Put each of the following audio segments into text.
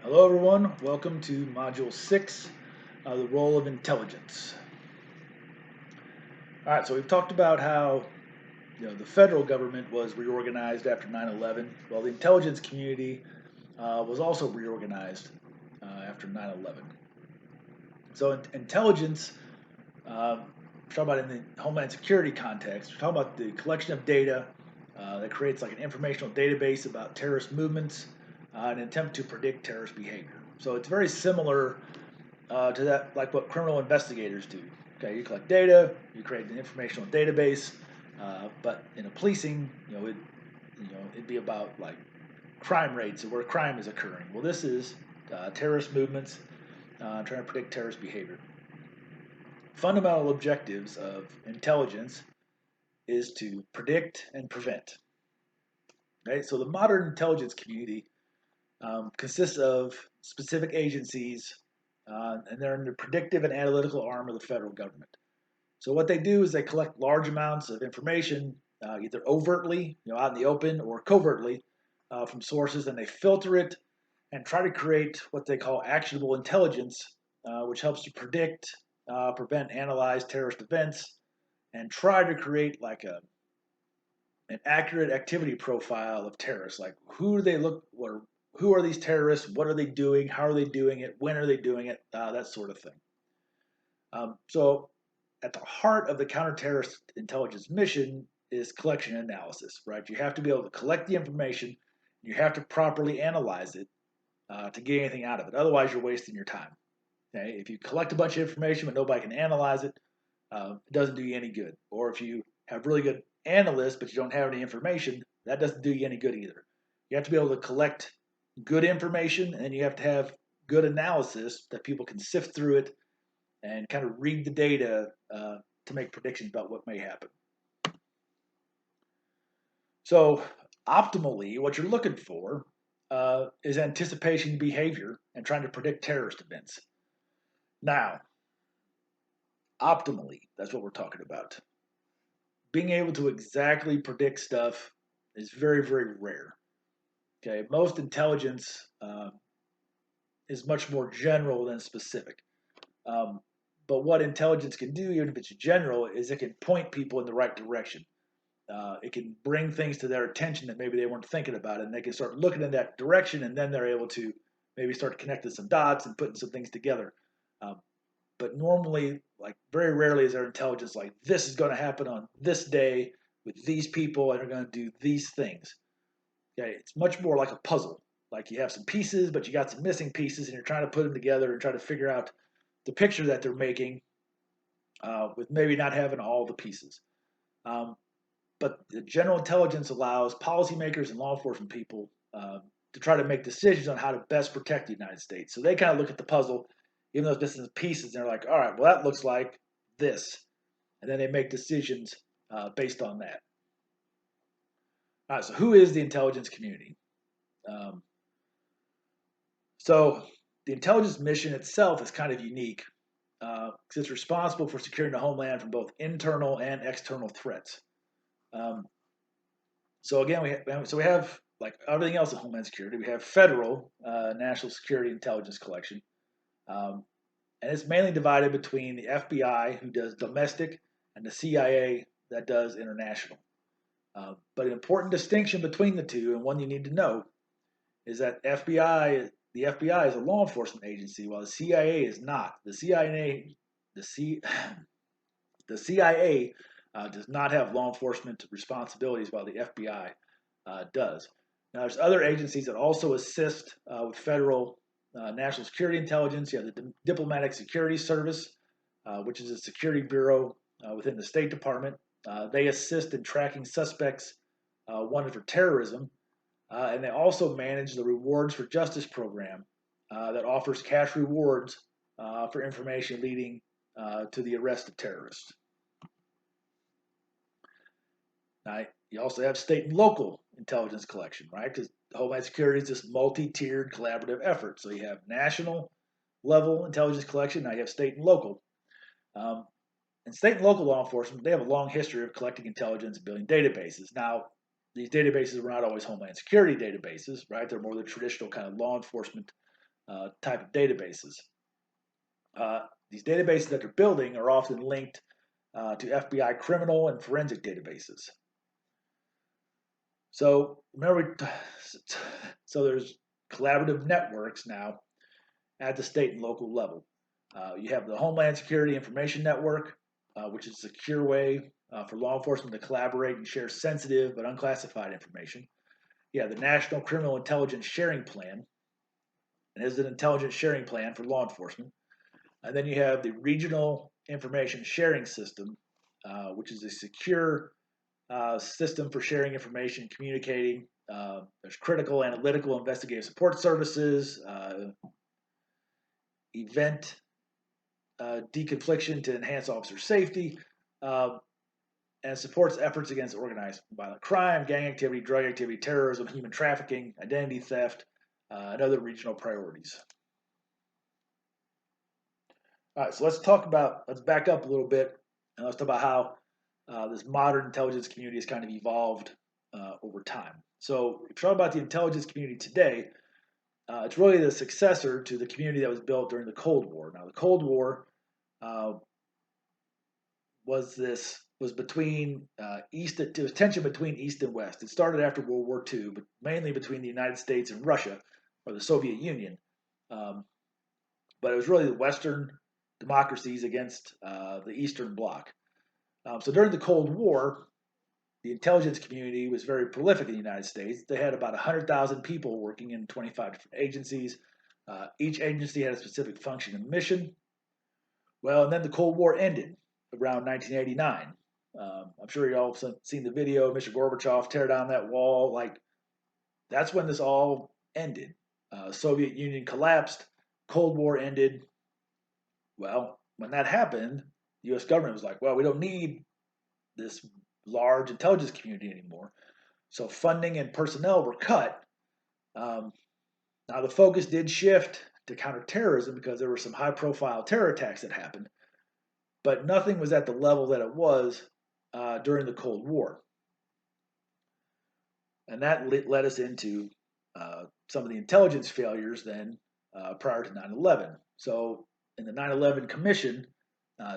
Hello everyone, welcome to Module 6, the role of intelligence. Alright, so we've talked about how the federal government was reorganized after 9/11. Well, the intelligence community was also reorganized after 9/11. So intelligence, we're talking about in the Homeland Security context, we're talking about the collection of data that creates like an informational database about terrorist movements in an attempt to predict terrorist behavior. So it's very similar to that, like what criminal investigators do. Okay, you collect data, you create an informational database, but in a policing, it'd be about like crime rates or where crime is occurring. Well, this is terrorist movements, trying to predict terrorist behavior. Fundamental objectives of intelligence is to predict and prevent. Okay, so the modern intelligence community consists of specific agencies, and they're in the predictive and analytical arm of the federal government. So what they do is they collect large amounts of information, either overtly, out in the open, or covertly from sources, and they filter it and try to create what they call actionable intelligence, which helps to predict, prevent, analyze terrorist events, and try to create like an accurate activity profile of terrorists. Like who do they look, or who are these terrorists? What are they doing? How are they doing it? When are they doing it? That sort of thing. So at the heart of the counterterrorist intelligence mission is collection and analysis, right? You have to be able to collect the information. You have to properly analyze it to get anything out of it. Otherwise, you're wasting your time. Okay? If you collect a bunch of information but nobody can analyze it, it doesn't do you any good. Or if you have really good analysts but you don't have any information, that doesn't do you any good either. You have to be able to collect good information, and you have to have good analysis that people can sift through it and kind of read the data to make predictions about what may happen. So optimally, what you're looking for is anticipation behavior and trying to predict terrorist events. Now, optimally, that's what we're talking about. Being able to exactly predict stuff is very, very rare. Okay, most intelligence is much more general than specific. But what intelligence can do, even if it's general, is it can point people in the right direction. It can bring things to their attention that maybe they weren't thinking about, and they can start looking in that direction, and then they're able to maybe start connecting some dots and putting some things together. But normally, like very rarely, is there intelligence like this is going to happen on this day with these people, and they're going to do these things. Okay, it's much more like a puzzle. Like you have some pieces, but you got some missing pieces, and you're trying to put them together and try to figure out the picture that they're making with maybe not having all the pieces. But the general intelligence allows policymakers and law enforcement people to try to make decisions on how to best protect the United States. So they kind of look at the puzzle, even though it's missing pieces, and they're like, all right, well, that looks like this. And then they make decisions based on that. All right, so who is the intelligence community? So the intelligence mission itself is kind of unique because it's responsible for securing the homeland from both internal and external threats. So again, we have like everything else in Homeland Security. We have federal national security intelligence collection, and it's mainly divided between the FBI, who does domestic, and the CIA that does international. But an important distinction between the two, and one you need to know, is that the FBI is a law enforcement agency, while the CIA is not. The CIA does not have law enforcement responsibilities, while the FBI does. Now, there's other agencies that also assist with federal national security intelligence. You have the Diplomatic Security Service, which is a security bureau within the State Department. They assist in tracking suspects wanted for terrorism, and they also manage the Rewards for Justice program that offers cash rewards for information leading to the arrest of terrorists. Now, you also have state and local intelligence collection, right? Because Homeland Security is this multi-tiered collaborative effort. So you have national level intelligence collection. Now you have state and local. And state and local law enforcement, they have a long history of collecting intelligence and building databases. Now, these databases were not always Homeland Security databases, right? They're more the traditional kind of law enforcement type of databases. These databases that they're building are often linked to FBI criminal and forensic databases. So remember, so there's collaborative networks now at the state and local level. You have the Homeland Security Information Network, which is a secure way for law enforcement to collaborate and share sensitive but unclassified information. You have the National Criminal Intelligence Sharing Plan, and is an intelligence sharing plan for law enforcement. And then you have the Regional Information Sharing System, which is a secure system for sharing information, communicating. There's critical analytical investigative support services, event deconfliction to enhance officer safety, and supports efforts against organized violent crime, gang activity, drug activity, terrorism, human trafficking, identity theft, and other regional priorities. All right, so let's back up a little bit, and let's talk about how this modern intelligence community has kind of evolved over time. So if you talk about the intelligence community today, it's really the successor to the community that was built during the Cold War. Now, the Cold War was between it was tension between East and West. It started after World War II, but mainly between the United States and Russia, or the Soviet Union. But it was really the Western democracies against the Eastern Bloc. So during the Cold War, the intelligence community was very prolific in the United States. They had about 100,000 people working in 25 different agencies. Each agency had a specific function and mission. Well, and then the Cold War ended around 1989. I'm sure you all have seen the video of Mr. Gorbachev tear down that wall. Like, that's when this all ended. Soviet Union collapsed. Cold War ended. Well, when that happened, the U.S. government was like, well, we don't need this large intelligence community anymore. So funding and personnel were cut. Now, the focus did shift to counterterrorism because there were some high-profile terror attacks that happened, but nothing was at the level that it was during the Cold War. And that led us into some of the intelligence failures then prior to 9/11. So in the 9/11 Commission,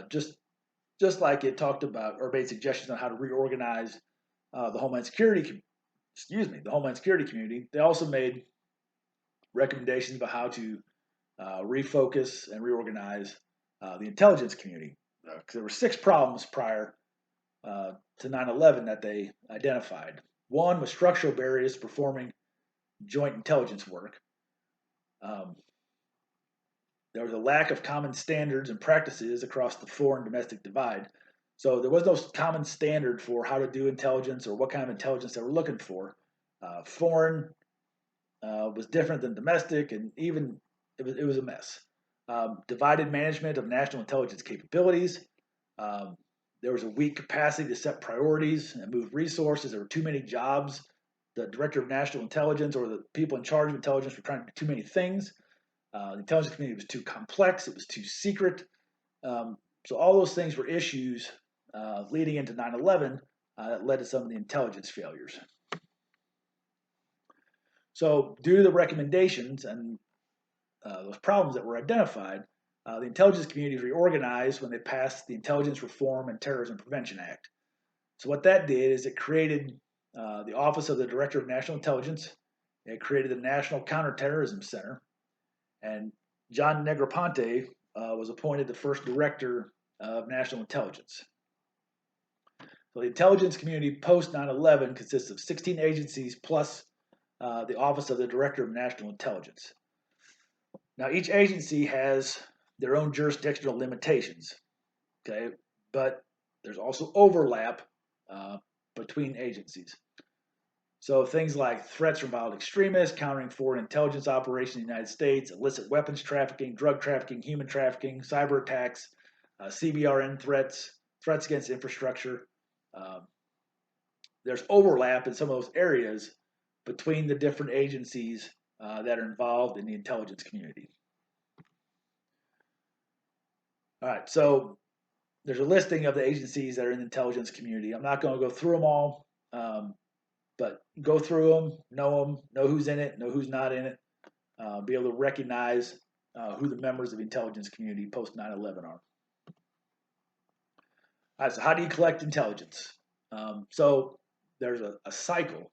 just like it talked about or made suggestions on how to reorganize the Homeland Security, the Homeland Security community, they also made recommendations about how to refocus and reorganize the intelligence community. Because there were 6 problems prior to 9/11 that they identified. One was structural barriers to performing joint intelligence work. There was a lack of common standards and practices across the foreign domestic divide. So there was no common standard for how to do intelligence or what kind of intelligence they were looking for. Foreign was different than domestic, and even it was a mess. Divided management of national intelligence capabilities. There was a weak capacity to set priorities and move resources. There were too many jobs. The director of national intelligence or the people in charge of intelligence were trying to do too many things. The intelligence community was too complex. It was too secret. So all those things were issues leading into 9/11 that led to some of the intelligence failures. So due to the recommendations and those problems that were identified, the intelligence community reorganized when they passed the Intelligence Reform and Terrorism Prevention Act. So what that did is it created the Office of the Director of National Intelligence. It created the National Counterterrorism Center, and John Negroponte was appointed the first Director of National Intelligence. So the intelligence community post 9/11 consists of 16 agencies plus the Office of the Director of National Intelligence. Now, each agency has their own jurisdictional limitations, okay, but there's also overlap between agencies. So things like threats from violent extremists, countering foreign intelligence operations in the United States, illicit weapons trafficking, drug trafficking, human trafficking, cyber attacks, CBRN threats, threats against infrastructure. There's overlap in some of those areas between the different agencies that are involved in the intelligence community. All right, so there's a listing of the agencies that are in the intelligence community. I'm not going to go through them all, but go through them, know who's in it, know who's not in it. be able to recognize who the members of the intelligence community post 9/11 are. All right, so how do you collect intelligence? So there's a cycle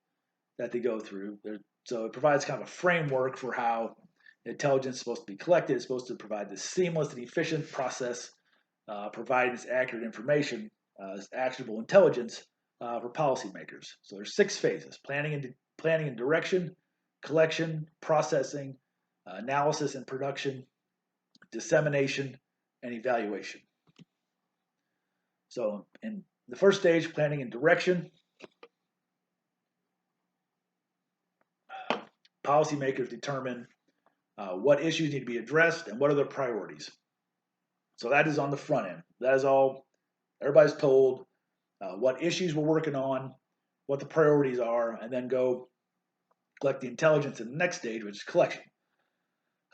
that they go through. So it provides kind of a framework for how intelligence is supposed to be collected. It's supposed to provide this seamless and efficient process, providing this accurate information, this actionable intelligence for policymakers. So there's 6 phases: planning and direction, collection, processing, analysis and production, dissemination, and evaluation. So in the first stage, planning and direction, policymakers determine what issues need to be addressed and what are their priorities. So that is on the front end. That is all. Everybody's told what issues we're working on, what the priorities are, and then go collect the intelligence in the next stage, which is collection.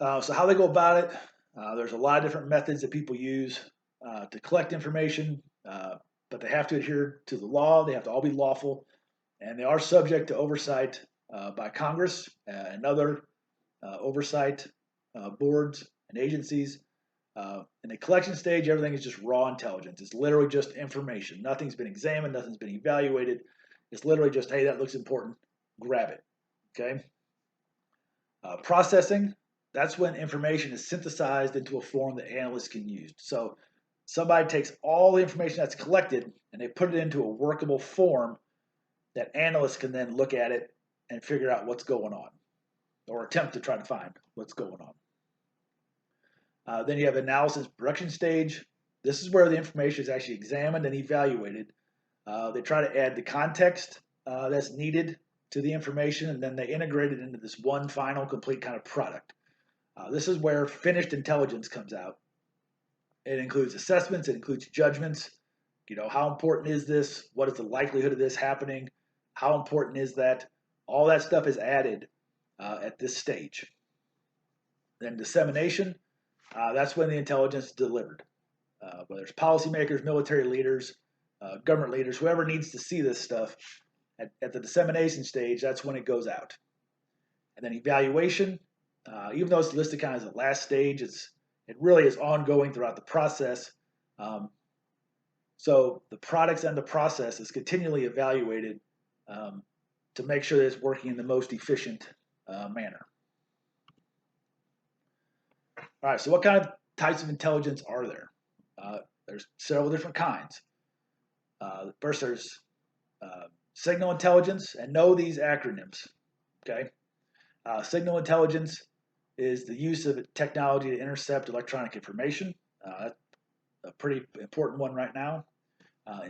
So how they go about it, there's a lot of different methods that people use to collect information, but they have to adhere to the law. They have to all be lawful, and they are subject to oversight by Congress and other oversight boards and agencies. In the collection stage, everything is just raw intelligence. It's literally just information. Nothing's been examined. Nothing's been evaluated. It's literally just, hey, that looks important. Grab it. Okay. Processing, that's when information is synthesized into a form that analysts can use. So somebody takes all the information that's collected and they put it into a workable form that analysts can then look at it and figure out what's going on, or attempt to try to find what's going on. Then you have analysis production stage. This is where the information is actually examined and evaluated. They try to add the context that's needed to the information, and then they integrate it into this one final complete kind of product. This is where finished intelligence comes out. It includes assessments, it includes judgments. How important is this? What is the likelihood of this happening? How important is that? All that stuff is added at this stage. Then dissemination, that's when the intelligence is delivered. Whether it's policymakers, military leaders, government leaders, whoever needs to see this stuff, at the dissemination stage, that's when it goes out. And then evaluation, even though it's listed kind of as the last stage, it really is ongoing throughout the process. So the products and the process is continually evaluated to make sure that it's working in the most efficient manner. All right, so what kind of types of intelligence are there? There's several different kinds. First, there's signal intelligence, and know these acronyms. Okay, signal intelligence is the use of technology to intercept electronic information. That's a pretty important one right now. Human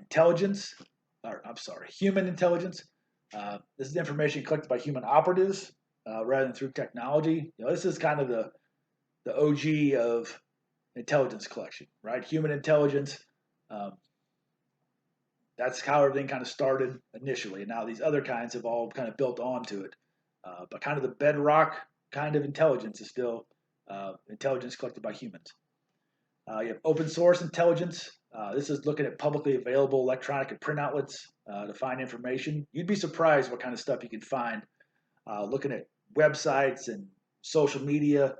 intelligence. This is information collected by human operatives rather than through technology. This is kind of the OG of intelligence collection, right? Human intelligence. That's how everything kind of started initially, and now these other kinds have all kind of built onto it. But kind of the bedrock kind of intelligence is still intelligence collected by humans. You have open source intelligence. This is looking at publicly available electronic and print outlets to find information. You'd be surprised what kind of stuff you can find looking at websites and social media.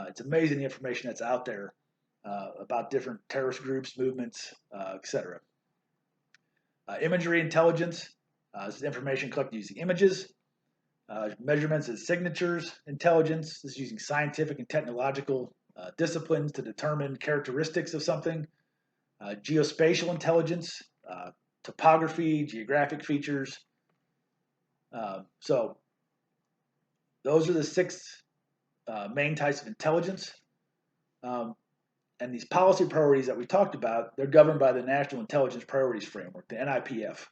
It's amazing the information that's out there about different terrorist groups, movements, etc. Imagery intelligence. This is information collected using images. Measurements and signatures intelligence. This is using scientific and technological disciplines to determine characteristics of something. Geospatial intelligence, topography, geographic features. So those are the 6 main types of intelligence. And these policy priorities that we talked about, they're governed by the National Intelligence Priorities Framework, the NIPF.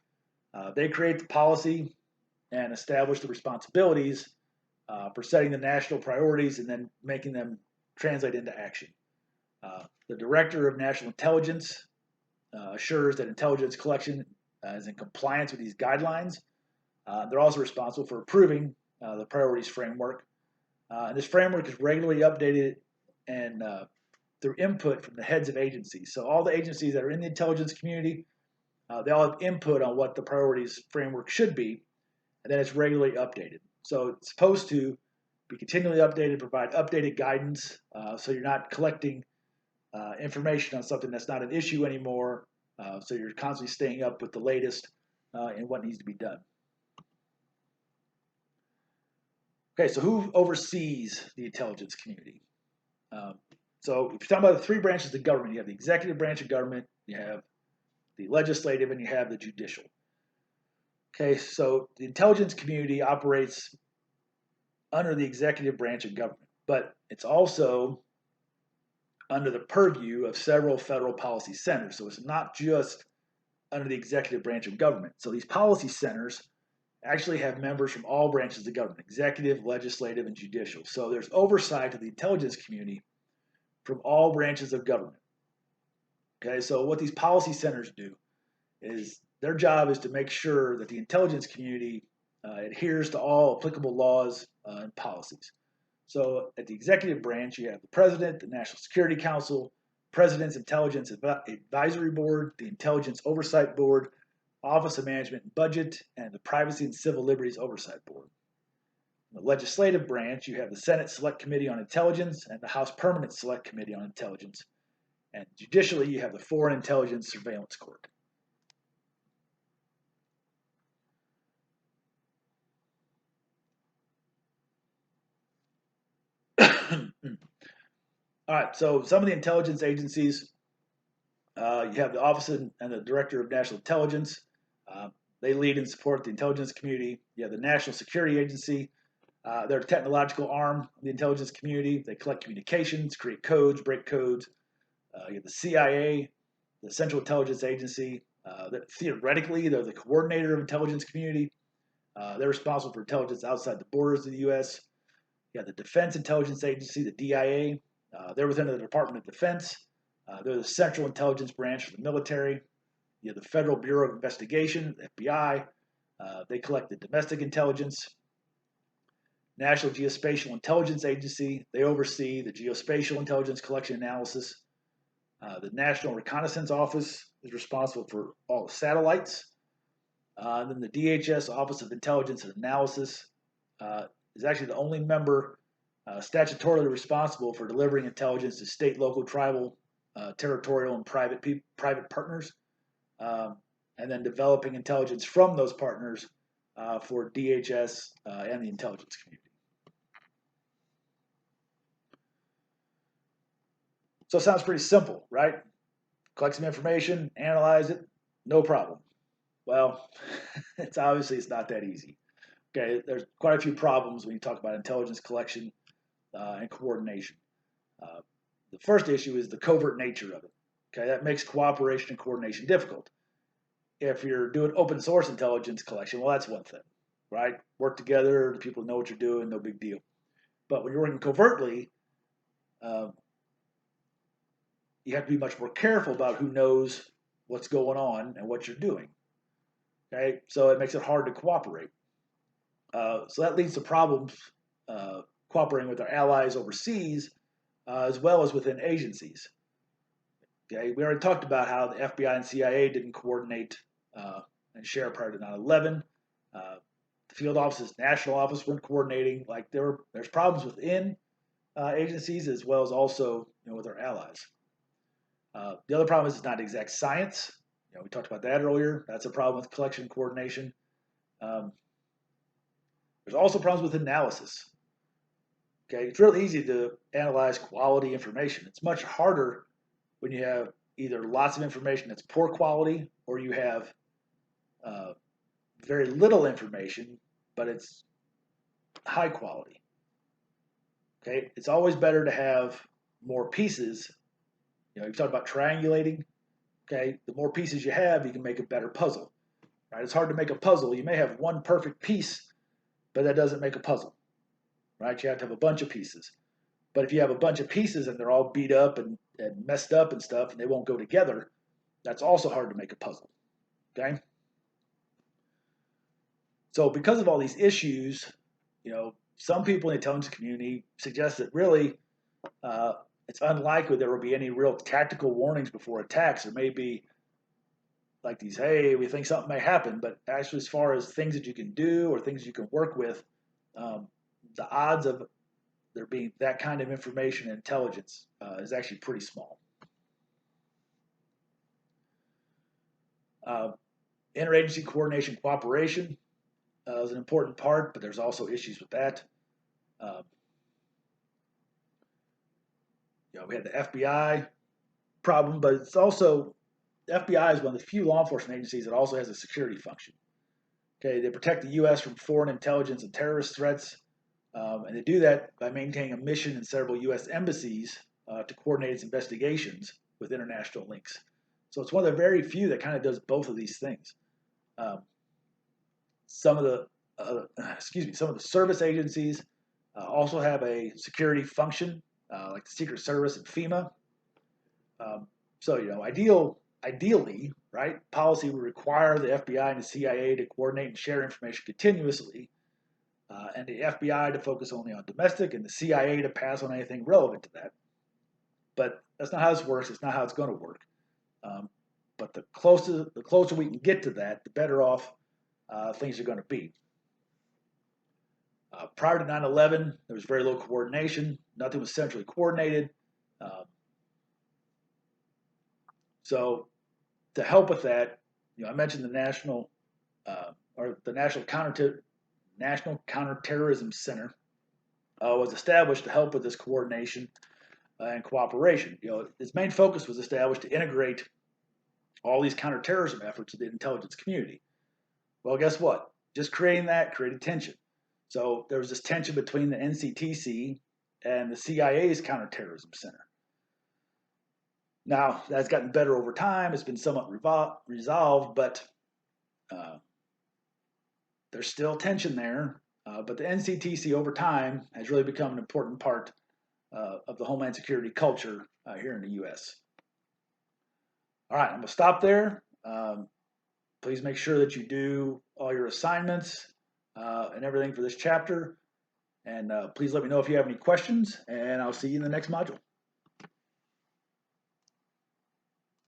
They create the policy and establish the responsibilities for setting the national priorities and then making them translate into action. The Director of National Intelligence assures that intelligence collection is in compliance with these guidelines. They're also responsible for approving the priorities framework. And this framework is regularly updated and through input from the heads of agencies. So all the agencies that are in the intelligence community, they all have input on what the priorities framework should be, and then it's regularly updated. So it's supposed to be continually updated, provide updated guidance, so you're not collecting information on something that's not an issue anymore. So you're constantly staying up with the latest and what needs to be done. Okay, so who oversees the intelligence community? So if you're talking about the three branches of government, you have the executive branch of government, you have the legislative, and you have the judicial. Okay, so the intelligence community operates under the executive branch of government, but it's also under the purview of several federal policy centers. So it's not just under the executive branch of government. So these policy centers actually have members from all branches of government, executive, legislative, and judicial. So there's oversight of the intelligence community from all branches of government. Okay, so what these policy centers do is their job is to make sure that the intelligence community adheres to all applicable laws and policies. So at the executive branch, you have the president, the National Security Council, President's Intelligence Advisory Board, the Intelligence Oversight Board, Office of Management and Budget, and the Privacy and Civil Liberties Oversight Board. In the legislative branch, you have the Senate Select Committee on Intelligence and the House Permanent Select Committee on Intelligence. And judicially, you have the Foreign Intelligence Surveillance Court. All right, so some of the intelligence agencies, you have the Office and the Director of National Intelligence. They lead and support the intelligence community. You have the National Security Agency. They're a technological arm of the intelligence community. They collect communications, create codes, break codes. You have the CIA, the Central Intelligence Agency. That theoretically, they're the coordinator of intelligence community. They're responsible for intelligence outside the borders of the U.S. You have the Defense Intelligence Agency, the DIA. They're within the Department of Defense. They're the Central Intelligence Branch for the military. You have the Federal Bureau of Investigation, the FBI. They collect the domestic intelligence. National Geospatial Intelligence Agency, they oversee the geospatial intelligence collection analysis. The National Reconnaissance Office is responsible for all the satellites. Then the DHS Office of Intelligence and Analysis is actually the only member statutorily responsible for delivering intelligence to state, local, tribal, territorial, and private partners, and then developing intelligence from those partners for DHS and the intelligence community. So it sounds pretty simple, right? Collect some information, analyze it, no problem. Well, it's not that easy. Okay, there's quite a few problems when you talk about intelligence collection and coordination. The first issue is the covert nature of it. Okay, that makes cooperation and coordination difficult. If you're doing open source intelligence collection, well, that's one thing, right? Work together, the people know what you're doing, no big deal. But when you're working covertly, you have to be much more careful about who knows what's going on and what you're doing. Okay, so it makes it hard to cooperate. So that leads to problems cooperating with our allies overseas, as well as within agencies. Okay, we already talked about how the FBI and CIA didn't coordinate and share prior to 9/11. The field offices, national office weren't coordinating. Like there's problems within agencies as well as also with our allies. The other problem is it's not exact science. We talked about that earlier. That's a problem with collection and coordination. There's also problems with analysis. Okay, it's real easy to analyze quality information. It's much harder when you have either lots of information that's poor quality or you have very little information, but it's high quality. Okay, it's always better to have more pieces. You've talked about triangulating. Okay, the more pieces you have, you can make a better puzzle. Right? It's hard to make a puzzle. You may have one perfect piece, but that doesn't make a puzzle. Right? You have to have a bunch of pieces. But if you have a bunch of pieces and they're all beat up and messed up and stuff, and they won't go together, that's also hard to make a puzzle. Okay? So because of all these issues, some people in the intelligence community suggest that really it's unlikely there will be any real tactical warnings before attacks. There may be like these, hey, we think something may happen, but actually as far as things that you can do or things you can work with, the odds of there being that kind of information and intelligence is actually pretty small. Interagency coordination cooperation is an important part, but there's also issues with that. We had the FBI problem, but it's also the FBI is one of the few law enforcement agencies that also has a security function. Okay, they protect the U.S. from foreign intelligence and terrorist threats, and they do that by maintaining a mission in several U.S. embassies to coordinate its investigations with international links. So it's one of the very few that kind of does both of these things. Some of the some of the service agencies also have a security function, like the Secret Service and FEMA. Ideally, right, policy would require the FBI and the CIA to coordinate and share information continuously, and the FBI to focus only on domestic, and the CIA to pass on anything relevant to that. But that's not how this works. It's not how it's going to work. But the closer we can get to that, the better off things are going to be. Prior to 9/11, there was very low coordination. Nothing was centrally coordinated. So to help with that, I mentioned the National Counterterrorism Center was established to help with this coordination and cooperation. Its main focus was established to integrate all these counterterrorism efforts in the intelligence community. Well, guess what? Just creating that created tension. So there was this tension between the NCTC and the CIA's Counterterrorism Center. Now, that's gotten better over time. It's been somewhat resolved, but there's still tension there. But the NCTC over time has really become an important part of the Homeland Security culture here in the U.S. All right, I'm going to stop there. Please make sure that you do all your assignments and everything for this chapter. And please let me know if you have any questions, and I'll see you in the next module.